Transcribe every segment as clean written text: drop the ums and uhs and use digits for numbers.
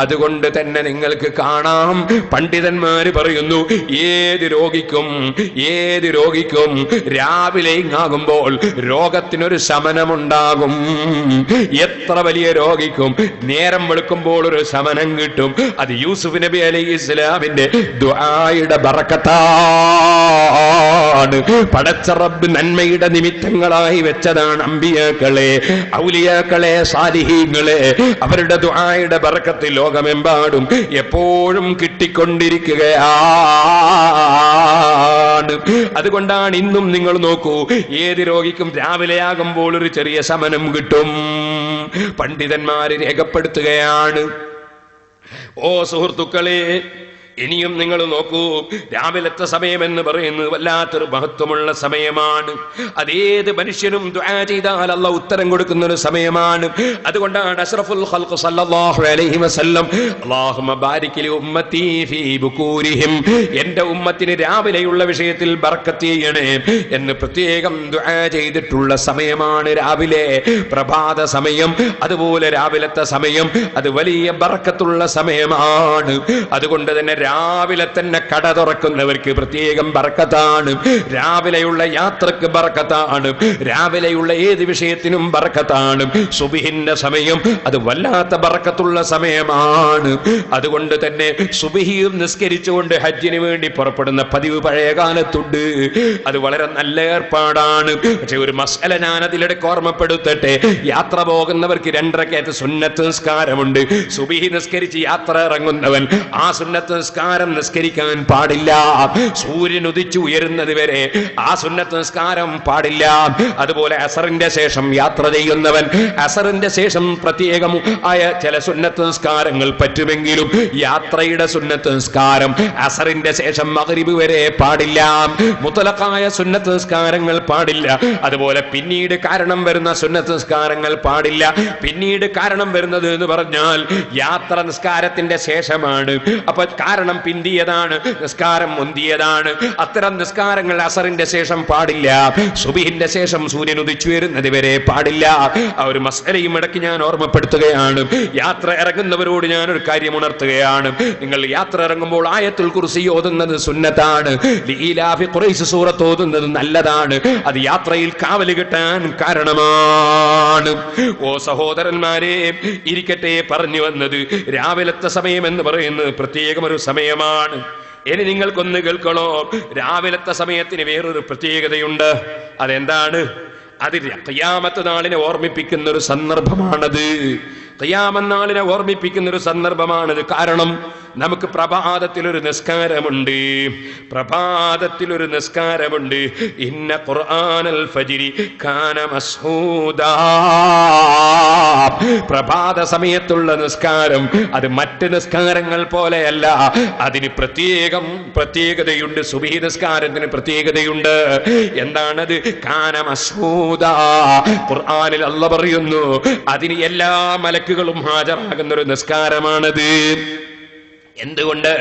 അതുകൊണ്ട് തന്നെ നിങ്ങൾക്ക് കാണാം, പണ്ഡിതന്മാര് പറയുന്നു, ഏത് രോഗിക്കും രാവിലെ ആകുമ്പോൾ രോഗത്തിനൊരു ശമനമുണ്ടാകും. എത്ര വലിയ രോഗിക്കും നേരം വെളുക്കുമ്പോൾ ഒരു ശമനം കിട്ടും. അത് യൂസുഫ് നബി അലൈഹി ഇസ്ലാമിന്റെ ദുആയുടെ ബറക്കത്താണ്. പടച്ച റബ്ബ് നന്മയുടെ നിമിത്തങ്ങളായി വെച്ചതാണ് അമ്പിയാക്കളെ, ഔലിയാക്കളെ, സാലിഹീങ്ങളെ. അവരുടെ ദുആയുടെ ബറക്കത്ത് ലോകമെമ്പാടും എപ്പോഴും കിട്ടിക്കൊണ്ടിരിക്കുകയാണ്. അതുകൊണ്ടാണ് ഇന്നും നിങ്ങൾ നോക്കൂ, ഏത് രോഗിക്കും രാവിലെയാകുമ്പോൾ ഒരു ചെറിയ ശമനം കിട്ടും. പണ്ഡിതന്മാര് രേഖപ്പെടുത്തുകയാണ്. ഓ സുഹൃത്തുക്കളെ, ഇനിയും നിങ്ങൾ നോക്കൂ, രാവിലത്തെ സമയം എന്ന് പറയുന്നത് വല്ലാത്തൊരു മഹത്വമുള്ള സമയമാണ്. അതേത് മനുഷ്യനും ദുആ ചെയ്താൽ അല്ലാഹു ഉത്തരം കൊടുക്കുന്ന ഒരു സമയമാണ്. അതുകൊണ്ടാണ് അഷ്റഫുൽ ഖൽഖ് സല്ലല്ലാഹു അലൈഹി വസല്ലം അല്ലാഹുമ്മ ബാരിക് ലി ഉമ്മത്തി ഫീ ബുകൂരിഹിം, എൻ്റെ ഉമ്മത്തിന് രാവിലെയുള്ള വിഷയത്തിൽ ബർക്കത്ത് ചെയ്യണേ എന്ന് പ്രത്യേകം ദുആ ചെയ്തിട്ടുള്ള സമയമാണ് രാവിലെ, പ്രഭാത സമയം. അതുപോലെ രാവിലത്തെ സമയം അത് വലിയ ബർക്കത്തുള്ള സമയമാണ്. അതുകൊണ്ട് തന്നെ രാവിലെ തന്നെ കട തുറക്കുന്നവർക്ക് പ്രത്യേകം ബർക്കത്താണ്. രാവിലെയുള്ള യാത്രക്ക് ബർക്കത്താണ്. രാവിലെയുള്ള ഏത് വിഷയത്തിനും ബർക്കത്താണ്. സുബ്ഹിന്റെ സമയം അത് വല്ലാത്ത ബർക്കത്തുള്ള സമയമാണ്. അതുകൊണ്ട് തന്നെ സുബ്ഹിയും നിസ്കരിച്ചുകൊണ്ട് ഹജ്ജിന് വേണ്ടി പുറപ്പെടുന്ന പതിവ് പഴയ കാലത്തുണ്ട്. അത് വളരെ നല്ല ഏർപ്പാടാണ്. പക്ഷെ ഒരു മസ്അല ഞാൻ അതിലിടയ്ക്ക് ഓർമ്മപ്പെടുത്തട്ടെ. യാത്ര പോകുന്നവർക്ക് 2 റക്അത്ത് സുന്നത്ത് നിസ്കാരമുണ്ട്. സുബ്ഹി നിസ്കരിച്ച് യാത്ര ഇറങ്ങുന്നവൻ ആ സുന്നത്ത് നിസ്കാരം നിസ്കരിക്കാൻ പാടില്ല. സൂര്യൻ ഉദിച്ചു ഉയരുന്നത് വരെ ആ സുന്നത്ത് നിസ്കാരം പാടില്ല. അതുപോലെ അസറിന്റെ ശേഷം യാത്ര ചെയ്യുന്നവൻ അസറിന്റെ ശേഷം പ്രത്യേകം ആയ ചില സുന്നത്ത് നിസ്കാരങ്ങൾ പറ്റുമെങ്കിലും യാത്രയുടെ സുന്നത്ത് നിസ്കാരം അസറിന്റെ ശേഷം മഗ്രിബ് വരെ പാടില്ല. മുത്തലഖായ സുന്നത്ത് നിസ്കാരങ്ങൾ പാടില്ല. അതുപോലെ പിന്നീട് കാരണം വരുന്ന സുന്നത്ത് നിസ്കാരങ്ങൾ പാടില്ല. പിന്നീട് കാരണം വരുന്നത് എന്ന് പറഞ്ഞാൽ യാത്ര നിസ്കാരത്തിന്റെ ശേഷമാണ്. അപ്പൊ കാരണം പിന്തിയതാണ്, നിസ്കാരം മുന്തിയതാണ്. അത്തരം നിസ്കാരങ്ങൾ അസറിന്റെ ശേഷം പാടില്ല. സുബ്ഹിന്റെ ശേഷം സൂര്യൻ ഉദിച്ചു വരുന്നത് വരെ പാടില്ല. ആ ഒരു മസ്അലയും ഇടയ്ക്ക് ഞാൻ ഓർമ്മപ്പെടുത്തുകയാണ്. യാത്ര ഇറങ്ങുന്നവരോട് ഞാനൊരു കാര്യം ഉണർത്തുകയാണ്. നിങ്ങൾ യാത്ര ഇറങ്ങുമ്പോൾ ആയത്തുൽ കുർസി ഓതുന്നത് സുന്നത്താണ്. ലീലാഫി ഖുറൈശ് സൂറത്ത് ഓതുന്നത് നല്ലതാണ്. അത് യാത്രയിൽ കാവല് കിട്ടാൻ കാരണമാണ്. ഓ സഹോദരന്മാരെ, ഇരിക്കട്ടെ, പറഞ്ഞു വന്നത് രാവിലത്തെ സമയം എന്ന് പറയുന്നത് പ്രത്യേകം ഒരു സമയമാണ്. ഇനി നിങ്ങൾക്കൊന്ന് കേൾക്കണോ, രാവിലത്തെ സമയത്തിന് വേറൊരു പ്രത്യേകതയുണ്ട്. അതെന്താണ്? അത് ഖിയാമത്ത് നാളിനെ ഓർമ്മിപ്പിക്കുന്ന ഒരു സന്ദർഭമാണത്. ഖിയാമത്ത് നാളിനെ ഓർമ്മിപ്പിക്കുന്ന ഒരു സന്ദർഭമാണത്. കാരണം നമുക്ക് പ്രഭാതത്തിലൊരു നിസ്കാരമുണ്ട്. ഇന്ന ഖുർആനൽ ഫജ്രി കാന മസ്ഹൂദാ. പ്രഭാത സമയത്തുള്ള നിസ്കാരം അത് മറ്റ് നിസ്കാരങ്ങൾ പോലെയല്ല. അതിന് പ്രത്യേകതയുണ്ട്. സുബ്ഹി നിസ്കാരത്തിന് പ്രത്യേകതയുണ്ട്. എന്താണത്? കാന മസ്ഹൂദാ. ഖുർആനിൽ അല്ലാഹു പറയുന്നു, അതിന് എല്ലാ മലക്കുകളും ഹാജരാകുന്ന ഒരു നിസ്കാരമാണത്. എന്തുകൊണ്ട്?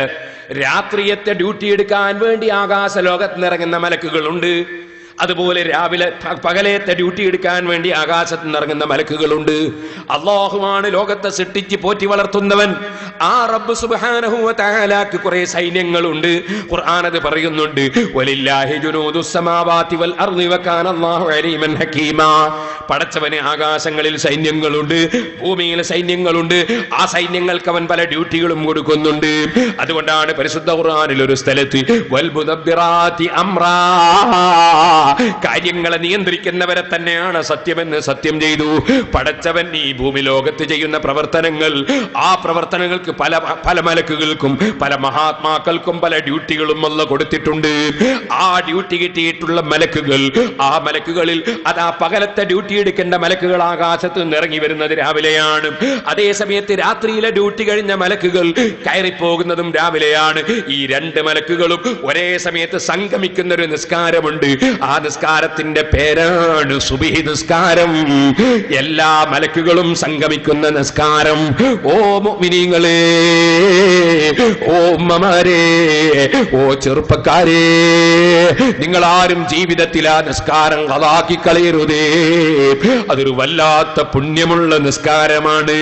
രാത്രിയത്തെ ഡ്യൂട്ടി എടുക്കാൻ വേണ്ടി ആകാശ ലോകത്ത് ഇറങ്ങുന്ന മലക്കുകളുണ്ട്. അതുപോലെ രാവിലെ പകലത്തെ ഡ്യൂട്ടി എടുക്കാൻ വേണ്ടി ആകാശത്ത് നിന്നിറങ്ങുന്ന മലക്കുകളുണ്ട്. അല്ലാഹുവാണ് ലോകത്തെ സൃഷ്ടിച്ച് പോറ്റി വളർത്തുന്നവൻ. ആ റബ്ബ് സുബ്ഹാനഹു വ തആലക്ക് കുറെ സൈന്യങ്ങളുണ്ട്. ഖുർആൻ അത് പറയുന്നുണ്ട്, വലില്ലാഹി ജുനൂദുസ് സമാവാതി വൽ അർളി വകാന അല്ലാഹു അലീമൻ ഹകീമാ. പടച്ചവന് ആകാശങ്ങളിൽ സൈന്യങ്ങളുണ്ട്, ഭൂമിയിൽ സൈന്യങ്ങളുണ്ട്. ആ സൈന്യങ്ങൾക്ക് അവൻ പല ഡ്യൂട്ടികളും കൊടുക്കുന്നുണ്ട്. അതുകൊണ്ടാണ് പരിശുദ്ധ ഖുർആനിൽ ഒരു സ്ഥലത്ത് വൽ മുദബ്ബിറാതി അംറാ, കാര്യങ്ങളെ നിയന്ത്രിക്കുന്നവരെ തന്നെയാണ് സത്യമെന്ന് സത്യം ചെയ്തു. പടച്ചവൻ ഈ ഭൂമി ലോകത്ത് ചെയ്യുന്ന പ്രവർത്തനങ്ങൾ, ആ പ്രവർത്തനങ്ങൾക്ക് പല മലക്കുകൾക്കും പല മഹാത്മാക്കൾക്കും പല ഡ്യൂട്ടികളും അല്ലാഹു കൊടുത്തിട്ടുണ്ട്. ആ ഡ്യൂട്ടി കിട്ടിയിട്ടുള്ള മലക്കുകൾ, ആ മലക്കുകളിൽ അതാ പകലത്തെ ഡ്യൂട്ടി എടുക്കേണ്ട മലക്കുകൾ ആകാശത്ത് നിന്ന് ഇറങ്ങി വരുന്നത് രാവിലെയാണ്. അതേ സമയത്ത് രാത്രിയിലെ ഡ്യൂട്ടി കഴിഞ്ഞ മലക്കുകൾ കയറിപ്പോകുന്നതും രാവിലെയാണ്. ഈ 2 മലക്കുകളും ഒരേ സമയത്ത് സംഗമിക്കുന്ന ഒരു നിസ്കാരമുണ്ട്. ആ നിസ്കാരത്തിന്റെ പേരാണ് സുബ്ഹി നിസ്കാരം. എല്ലാ മലക്കുകളും സംഗമിക്കുന്ന നിസ്കാരം. ഓ മുഅ്മിനീങ്ങളെ, ഓ ഉമ്മമാരെ, ഓ ചെറുപ്പക്കാരെ, നിങ്ങളാരും ജീവിതത്തിൽ ആ നിസ്കാരം ഖളാക്കി കളയരുതേ. അതൊരു വല്ലാത്ത പുണ്യമുള്ള നിസ്കാരമാണ്.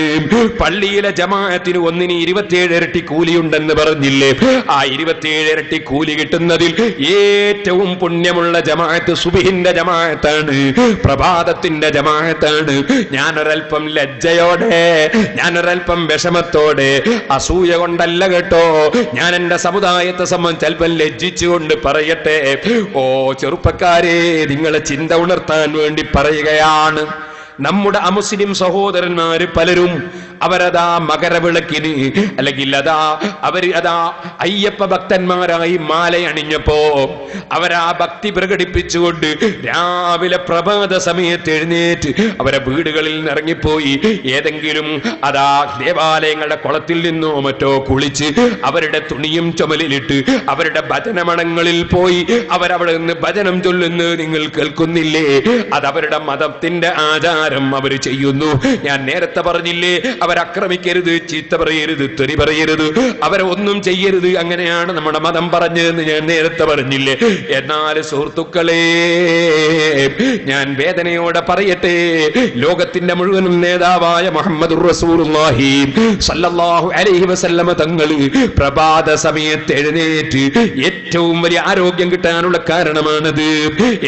പള്ളിയിലെ ജമാഅത്തിന് ഒന്നിന് 27 ഇരട്ടി കൂലിയുണ്ടെന്ന് പറഞ്ഞില്ലേ? ആ 27 ഇരട്ടി കൂലി കിട്ടുന്നതിൽ ഏറ്റവും പുണ്യമുള്ള ജമാഅത്ത് സുബ്ഹിന്റെ ജമാഅത്താണ്, പ്രഭാതത്തിന്റെ ജമാഅത്താണ്. ഞാനൊരൽപ്പം ലജ്ജയോടെ, ഞാനൊരൽപ്പം വിഷമത്തോടെ, അസൂയ കൊണ്ടല്ല കേട്ടോ, ഞാൻ എന്റെ സമുദായത്തെ സംബന്ധിച്ച് അല്പം ലജ്ജിച്ചുകൊണ്ട് പറയട്ടെ. ഓ ചെറുപ്പക്കാരെ, നിങ്ങളെ ചിന്ത ഉണർത്താൻ വേണ്ടി പറയുകയാണ്. നമ്മുടെ അമുസ്ലിം സഹോദരന്മാര് പലരും അവരതാ മകരവിളക്കിന് അല്ലെങ്കിൽ അവര് അയ്യപ്പ ഭക്തന്മാരായി മാലയണിഞ്ഞപ്പോ അവരാ ഭക്തി പ്രകടിപ്പിച്ചുകൊണ്ട് രാവിലെ പ്രഭാത സമയത്ത് എഴുന്നേറ്റ് അവരെ വീടുകളിൽ ഇറങ്ങിപ്പോയി ഏതെങ്കിലും ദേവാലയങ്ങളുടെ കുളത്തിൽ നിന്നോ മറ്റോ കുളിച്ച് അവരുടെ തുണിയും ചുമലിലിട്ട് അവരുടെ ഭജനമണങ്ങളിൽ പോയി അവരവിടെ നിന്ന് ഭജനം ചൊല്ലുന്നത് നിങ്ങൾ കേൾക്കുന്നില്ലേ? അതവരുടെ മതത്തിന്റെ ആചാരം അവര് ചെയ്യുന്നു. ഞാൻ നേരത്തെ പറഞ്ഞില്ലേ, അവരക്രമിക്കരുത്, ചീത്ത പറയരുത്, തെറി പറയരുത്, അവരെ ഒന്നും ചെയ്യരുത്. അങ്ങനെയാണ് നമ്മുടെ മതം പറഞ്ഞതെന്ന് ഞാൻ നേരത്തെ പറഞ്ഞില്ലേ? എന്നാൽ സുഹൃത്തുക്കളെ, ഞാൻ വേദനയോടെ പറയട്ടെ, ലോകത്തിന്റെ മുഴുവനും നേതാവായ മുഹമ്മദുർ റസൂലുള്ളാഹി സ്വല്ലല്ലാഹു അലൈഹി വസല്ലമ തങ്ങൾ പ്രഭാത സമയത്ത് എഴുന്നേറ്റ് ഏറ്റവും വലിയ ആരോഗ്യം കിട്ടാനുള്ള കാരണമാണത്,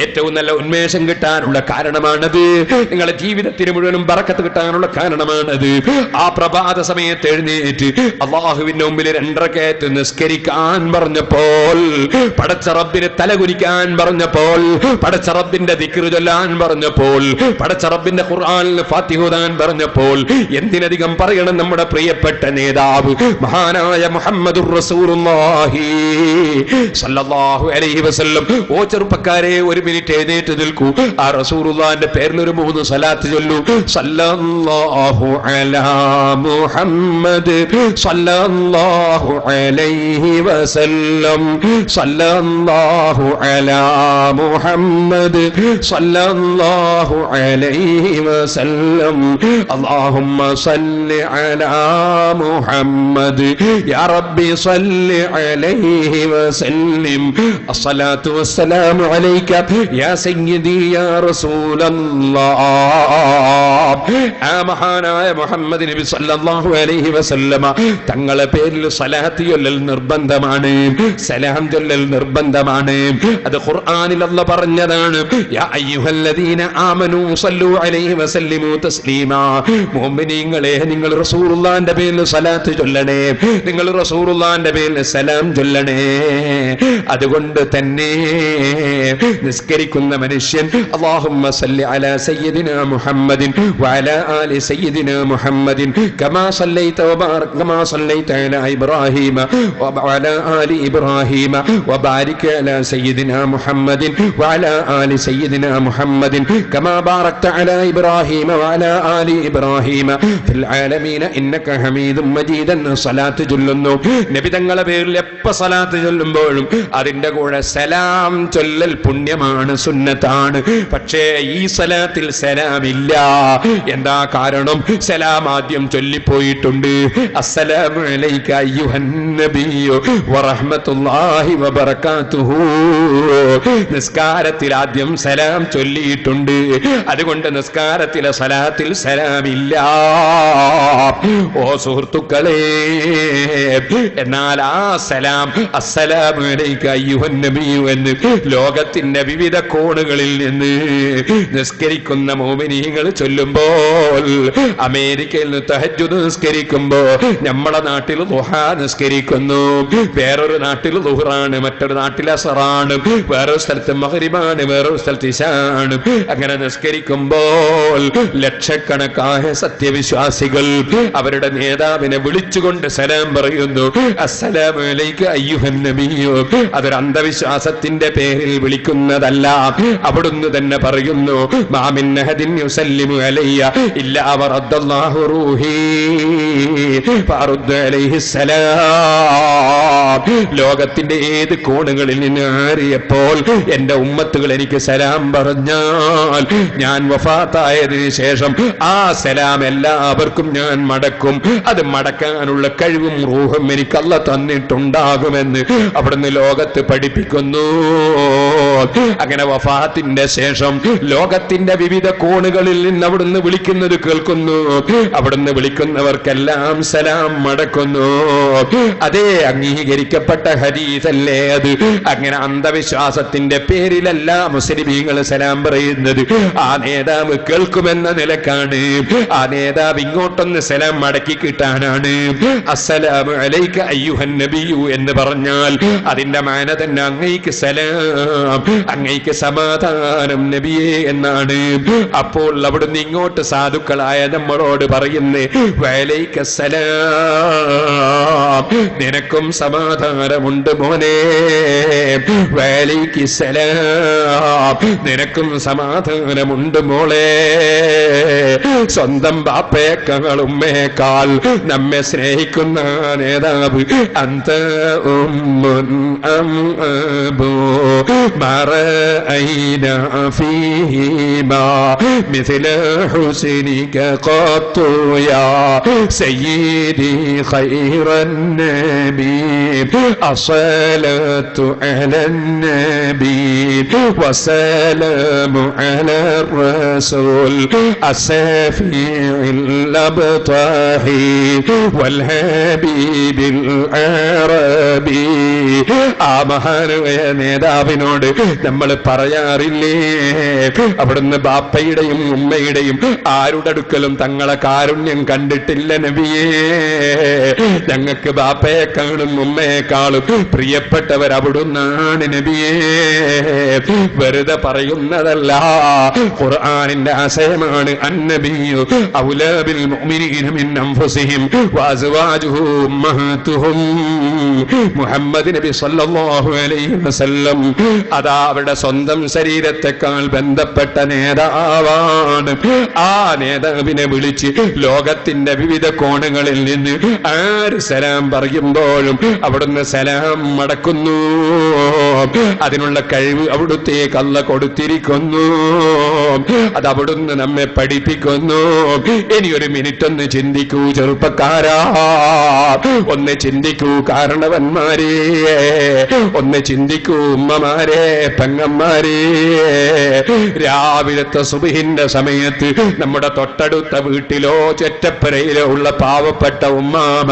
ഏറ്റവും നല്ല ഉന്മേഷം കിട്ടാനുള്ള കാരണമാണത്, നിങ്ങളുടെ ജീവിതത്തിന് മുഴുവനും ബറക്കത്ത് കിട്ടാനുള്ള കാരണമാണത്. ആ പ്രഭാത സമയത്ത് എഴുന്നേറ്റ് അല്ലാഹുവിന്റെ മുമ്പിൽ 2 റക്അത്ത് നിസ്കരിക്കാൻ പറഞ്ഞപ്പോൾ, പടച്ച റബ്ബിനെ തലകുനിക്കാൻ പറഞ്ഞപ്പോൾ, പടച്ച റബ്ബിന്റെ ദിക്ർ ചൊല്ലാൻ പറഞ്ഞപ്പോൾ, പടച്ച റബ്ബിന്റെ ഖുർആനിൽ ഫാത്തിഹ ഓതാൻ പറഞ്ഞപ്പോൾ, എന്തിനധികം പറയണം, നമ്മുടെ പ്രിയപ്പെട്ട നേതാവ് മഹാനായ മുഹമ്മദുർ റസൂലുള്ളാഹി സ്വല്ലല്ലാഹു അലൈഹി വസല്ലം. ഓ ചെറുപ്പക്കാരെ, 1 മിനിറ്റ് എഴുന്നേറ്റ് നിൽക്കൂ. ആ റസൂലുള്ളാഹിന്റെ പേരിൽ ഒരു 3 സ്വലാത്ത് ചൊല്ലൂ. സല്ലല്ലാഹു അലാ മുഹമ്മദ് സല്ലല്ലാഹു അലൈഹി വസല്ലം, സല്ലല്ലാഹു അലാ മുഹമ്മദ് സല്ലല്ലാഹു അലൈഹി വസല്ലം, അല്ലാഹുമ്മ സല്ലി അലാ മുഹമ്മദ് യാ റബ്ബി സല്ലി അലൈഹി വസല്ലിം, അസ്സലാത്തു വസ്സലാമു അലൈക യാ സയ്യിദി യാ റസൂലല്ലാഹ്. ആ മഹാനായ മുഹമ്മദ് നബി സല്ലല്ലാഹു അലൈഹി വസല്ലമ തങ്ങളെ പേരിൽ സ്വലാത്ത് ചൊല്ലൽ നിർബന്ധമാണ്, സലാം ചൊല്ലൽ നിർബന്ധമാണ്. അത് ഖുർആനിൽ അല്ലാഹ് പറഞ്ഞതാണ്, യാ അയ്യുഹല്ലദീന ആമനൂ സല്ലു അലൈഹി വസല്ലിമു തസ്ലീമാ. മുഅ്മിനീങ്ങളെ, നിങ്ങൾ റസൂലുള്ളാഹിന്റെ പേരിൽ സ്വലാത്ത് ചൊല്ലണേ, നിങ്ങൾ റസൂലുള്ളാഹിന്റെ പേരിൽ സലാം ചൊല്ലണേ. അതുകൊണ്ട് തന്നെ നിസ്കരിക്കുന്ന മനുഷ്യൻ അല്ലാഹുമ്മ സല്ലി അലാ സയ്യിദിനാ മുഹമ്മദിൻ വഅലാ ആലി സയ്യിദിനാ മുഹമ്മദിൻ കമാ സല്ലൈത അലാ ഇബ്രാഹീമ വഅലാ ആലി ഇബ്രാഹീമ വബാരിക് അലാ സയ്യിദിനാ മുഹമ്മദിൻ വഅലാ ആലി സയ്യിദിനാ മുഹമ്മദിൻ കമാ ബാറക്ത അലാ ഇബ്രാഹീമ വഅലാ ആലി ഇബ്രാഹീമ ഫിൽ ആലമീന ഇന്നക ഹമീദും മജീദ് എന്ന് സ്വലാത്ത് ചൊല്ലുന്നു. നബി തങ്ങളുടെ പേരിൽ എപ്പോൾ സ്വലാത്ത് ചൊല്ലുമ്പോഴും അതിന്റെ കൂടെ സലാം ചൊല്ലൽ പുണ്യമാണ്, സുന്നത്താണ്. പക്ഷേ ഈ സ്വലാത്തിൽ സലാം ഇല്ല. എന്താ കാരണം? സലാം ആദ്യം ചൊല്ലിപ്പോയിട്ടുണ്ട്. അസ്സലാമു അലൈക അയ്യുഹൻ നബിയ്യു വറഹ്മത്തുള്ളാഹി വബറകാതുഹു. നിസ്കാരത്തിൽ ആദ്യം സലാം ചൊല്ലിയിട്ടുണ്ട്. അതുകൊണ്ട് നിസ്കാരത്തിലെ സ്വലാത്തിൽ സലാം ഇല്ല. ഓ സുഹൃത്തുക്കളെ, എന്നാൽ ആ സലാം അസ്സലാമു അലൈക അയ്യുഹൻ നബിയ്യു എന്ന് ലോകത്തിന്റെ വിവിധ കോണുകളിൽ നിന്ന് നിസ്കരിക്കുന്ന മുഅ്മിനീങ്ങൾ ചൊല്ലുമ്പോൾ, അമേരിക്കയിൽ നിന്ന് തഹജ്ജുദ് നിസ്കരിക്കുമ്പോ നമ്മുടെ നാട്ടിൽ ദുഹാ നിസ്കരിക്കുന്നു, വേറൊരു നാട്ടിൽ ദുഹറാണ്, മറ്റൊരു നാട്ടിൽ അസറാണ്, വേറൊരു സ്ഥലത്ത് മഗ്രിബാണ്, വേറൊരു സ്ഥലത്ത് ഇശാണ്. അങ്ങനെ നിസ്കരിക്കുമ്പോൾ ലക്ഷക്കണക്കായ സത്യവിശ്വാസികൾ അവരുടെ നേതാവിനെ വിളിച്ചുകൊണ്ട് സലാം പറയുന്നു, അസ്സലാമു അലൈക അയ്യുഹൻ നബിയ്യു. അതൊരു അന്ധവിശ്വാസത്തിന്റെ പേരിൽ വിളിക്കുന്നതല്ല. അവിടുന്ന് തന്നെ പറയുന്നു, മാമിൻ അഹദിൻ യുസല്ലിമു അലയ്യ ഇല്ലാ വറദ്ദല്ലാഹു റൂഹി. ഫഅറുദ്ദു അലൈഹിസ്സലാം. ലോകത്തിന്റെ ഏത് കോണുകളിൽ നിന്ന് ആരിയപ്പോൾ എന്റെ ഉമ്മത്തുകൾ എനിക്ക് സലാം പറഞ്ഞാൽ ഞാൻ വഫാത്തായതിനു ശേഷം ആ സലാം എല്ലാവർക്കും ഞാൻ മടക്കും. അത് മടക്കാനുള്ള കഴിവും റൂഹും എനിക്ക് അല്ലാഹ് തന്നിട്ടുണ്ടാകുമെന്ന് അവിടുന്ന് ലോകത്ത് പഠിപ്പിക്കുന്നു. അങ്ങനെ വഫാത്തിന്റെ ശേഷം ലോകത്തിന്റെ വിവിധ കോണുകളിൽ നിന്ന് അവിടുന്ന് വിളിക്കുന്നത് കേൾക്കുന്നു. അവിടുന്ന് വിളിക്കുന്നവർക്കെല്ലാം സലാം മടക്കുന്നു. അതേ അംഗീകരിക്കപ്പെട്ട ഹദീസല്ലേ അത്? അങ്ങനെ അന്ധവിശ്വാസത്തിന്റെ പേരിലല്ല മുസ്ലിമീങ്ങൾ സലാം പറയുന്നത്. ആ നേതാവ് കേൾക്കുമെന്ന നിലക്കാണ്. ആ നേതാവ് ഇങ്ങോട്ടൊന്ന് സലാം മടക്കി കിട്ടാനാണ്. അസ്സലാമു അലൈക അയ്യുഹൻ നബിയു എന്ന് പറഞ്ഞാൽ അതിന്റെ മാന തന്നെ അങ്ങയ്ക്ക് സലാം, അങ്ങയ്ക്ക് സമാധാനം നബിയേ എന്നാണ്. അപ്പോൾ അവിടുന്ന് ഇങ്ങോട്ട് സാധുക്കളായ നമ്മളോട് പറയുന്നേ വഅലൈക സലാം, നിനക്കും സമാധാനമുണ്ട് മോനെ. വഅലൈക സലാം, നിനക്കും സമാധാനമുണ്ട് മോളെ. സ്വന്തം ബാപ്പയേക്കാൾ ഉമ്മയേക്കാൾ നമ്മെ സ്നേഹിക്കുന്ന നേതാവ് അന്ത ഉമ്മുൻ അം അബൂ മറഅയ്ന ഫീഹിമാ മിസ്ല ഹുസ്നിക ഖത്തു യാ സയ്യിദി ഖൈറൻ നബി അസ്സലാത്തു അലൻ നബി വസ്സലാമു അലാ റസൂൽ അസ്സഫീഇൽ അബ്താഹി വൽ ഹബീബിൽ അറബി. ആ മഹാനായ നേതാവിനോട് നമ്മൾ പറയാറില്ലേ, അവിടുന്ന് ബാപ്പയുടെയും ഉമ്മയുടെയും ആരുടെ അടുക്കലും തങ്ങളെ കാരുണ്യം കണ്ടിട്ടില്ല നബിയേ. ഞങ്ങൾക്ക് ബാപ്പയെക്കാളും ഉമ്മയെക്കാളും പ്രിയപ്പെട്ടവർ അവിടുന്നാണ് നബിയേ. വെറുതെ പറയുന്നതല്ല, ഖുർആനിന്റെ ആശയമാണ്. അന്നബിയു ഔലാ ബിൽ മുഅ്മിനീന മിൻ അൻഫുസിഹിം വഅസ്വാജുഹു ഉമ്മഹാതുഹും. മുഹമ്മദ് നബി സല്ലല്ലാഹു അലൈഹി വസല്ലം അതാ അവരുടെ സ്വന്തം ശരീരത്തെക്കാൾ ബന്ധപ്പെട്ട നേതാവാണ്. ആ നേതാവിനെ വിളിച്ച് ലോകത്തിന്റെ വിവിധ കോണുകളിൽ നിന്ന് ആര് സലാം പറയുമ്പോഴും അവിടുന്ന് സലാം മടക്കുന്നു. അതിനുള്ള കഴിവ് അവിടുത്തേക്ക് അല്ലാഹ് കൊടുത്തിരിക്കുന്നു. അത് അവിടുന്ന് നമ്മെ പഠിപ്പിക്കുന്നു. ഇനി ഒരു മിനിറ്റ് ഒന്ന് ചിന്തിക്കൂ ചെറുപ്പക്കാരാ, ഒന്ന് ചിന്തിക്കൂ കാരണവന്മാരെ, ഒന്ന് ചിന്തിക്കൂ ഉമ്മമാരെ, പെങ്ങന്മാരെ. രാവിലത്തെ സുബ്ഹിന്റെ സമയത്ത് നമ്മുടെ തൊട്ടടുത്ത വീട്ടിലോ ചൊറ്റപ്പരയിലോ ഉള്ള പാവപ്പെട്ട ഉമ്മാമ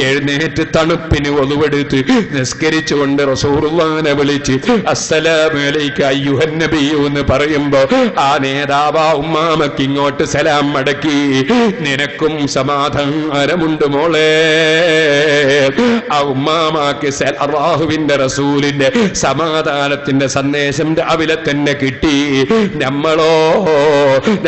എഴുന്നേറ്റ് തണുപ്പിന് ഒതുവെടുത്ത് നിസ്കരിച്ചുകൊണ്ട് റസൂലുള്ളാഹിനെ വിളിച്ച് അസ്സലാമു അലൈക അയ്യുഹൻ നബിയു എന്ന് പറയുമ്പോ ആ നേതാവ് ഉമ്മാമക്ക് ഇങ്ങോട്ട് സലാം മടക്കി, നിനക്കും സമാധാനമുണ്ട് മോളെ. ആ ഉമ്മാമാക്ക് അല്ലാഹുവിന്റെ റസൂലിന്റെ സമാധാനത്തിന്റെ സന്ദേശം രാവിലെ തന്നെ കിട്ടി.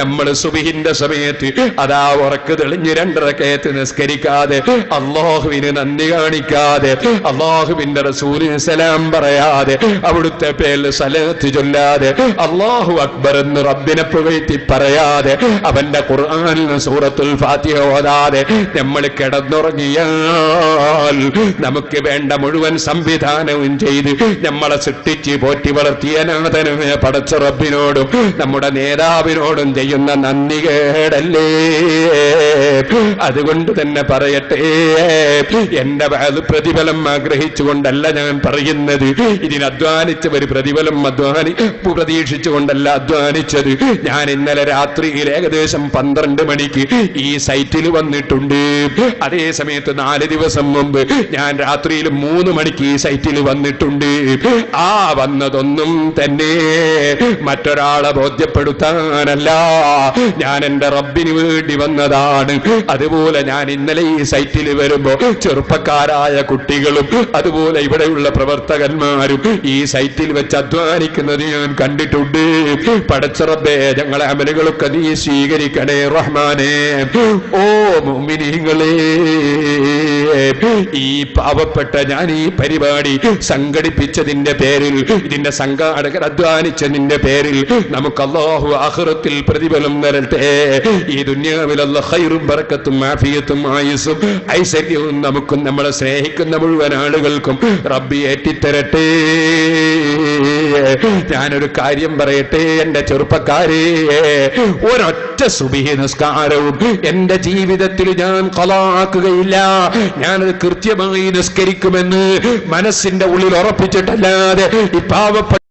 നമ്മൾ സുബ്ഹിന്റെ സമയത്ത് അതാ ഉറക്ക് തെളിഞ്ഞ് 2 റകഅത്ത് നിസ്കരിക്കാതെ, അല്ലാഹുവിന് നന്ദി കാണിക്കാതെ, അല്ലാഹുവിന്റെ റസൂലിന് സലാം പറയാതെ, അവിടുത്തെ പേരിൽ സലാത്ത് ചൊല്ലാതെ, അല്ലാഹു അക്ബർ എന്ന് റബ്ബിനെ പുകഴ്ത്തി പറയാതെ, അവന്റെ ഖുർആനിൽ സൂറത്തുൽ ഫാത്തിഹ ഓതാതെ നമ്മൾ കിടന്നുറങ്ങിയാൽ നമുക്ക് വേണ്ട മുഴുവൻ സംവിധാനവും ചെയ്ത് നമ്മളെ സൃഷ്ടിച്ച് പോറ്റി വളർത്തിയ നാഥനായ പടച്ച റബ്ബിനോടും നമ്മുടെ നേതാവിനോടും ചെയ്യുന്ന നന്ദി കേടല്ലേ. അതുകൊണ്ട് തന്നെ പറയട്ടെ, എന്റെ പ്രതിഫലം ആഗ്രഹിച്ചുകൊണ്ടല്ല ഞാൻ പറയുന്നത്. ഇതിന് അധ്വാനിച്ചവർ പ്രതിഫലം പ്രതീക്ഷിച്ചുകൊണ്ടല്ല അധ്വാനിച്ചത്. ഞാൻ ഇന്നലെ രാത്രിയിൽ ഏകദേശം 12 മണിക്ക് ഈ സൈറ്റിൽ വന്നിട്ടുണ്ട്. അതേ സമയത്ത് 4 ദിവസം മുമ്പ് ഞാൻ രാത്രിയിൽ 3 മണിക്ക് ഈ സൈറ്റിൽ വന്നിട്ടുണ്ട്. ആ വന്നതൊന്നും തന്നെ മറ്റൊരാളെ ബോധ്യപ്പെടുത്താനല്ല, ഞാൻ എന്റെ റബ്ബിന് വേണ്ടി വന്നതാണ്. അതുപോലെ ഞാൻ ഇന്നലെ ഈ സൈറ്റിൽ വരുമ്പോ ചെറുപ്പക്കാരായ കുട്ടികളും അതുപോലെ ഇവിടെയുള്ള പ്രവർത്തകന്മാരും ഈ സൈറ്റിൽ വെച്ച് അധ്വാനിക്കുന്നത് ഞാൻ കണ്ടിട്ടുണ്ട്. പടച്ചറബേ, ഞങ്ങളെ അമലുകളൊക്കെ നീ സ്വീകരിക്കണേ റഹ്മാനേ. ഓ മുഅ്മിനീങ്ങളെ, ഈ പാവപ്പെട്ട ഞാൻ ഈ പരിപാടി സംഘടിപ്പിച്ചതിന്റെ പേരിൽ, ഇതിന്റെ സംഘാടകർ അധ്വാനിച്ചതിന്റെ പേരിൽ നമുക്ക് അല്ലാഹു ആഖിറത്തിൽ പ്രതിഫലം തരട്ടെ. ഈ ദുനിയാവിൽ അല്ലാഹു ഖൈറും ബറക്കത്തും ആഫിയത്തും ആയുസ്സും ഐശ്വര്യവും നമുക്കും നമ്മളെ സ്നേഹിക്കുന്ന മുഴുവൻ ആളുകൾക്കും റബ്ബി ഏറ്റിത്തരട്ടെ. ഞാനൊരു കാര്യം പറയട്ടെ എന്റെ ചെറുപ്പക്കാരെ, ഒരൊറ്റ സുബ്ഹി നിസ്കാരവും എന്റെ ജീവിതത്തിൽ ഞാൻ ഖളാക്കുകയില്ല. ഞാനത് കൃത്യമായി നിസ്കരിക്കുമെന്ന് മനസ്സിന്റെ ഉള്ളിൽ ഉറപ്പിച്ചിട്ടല്ലാതെ ഈ പാവപ്പെട്ട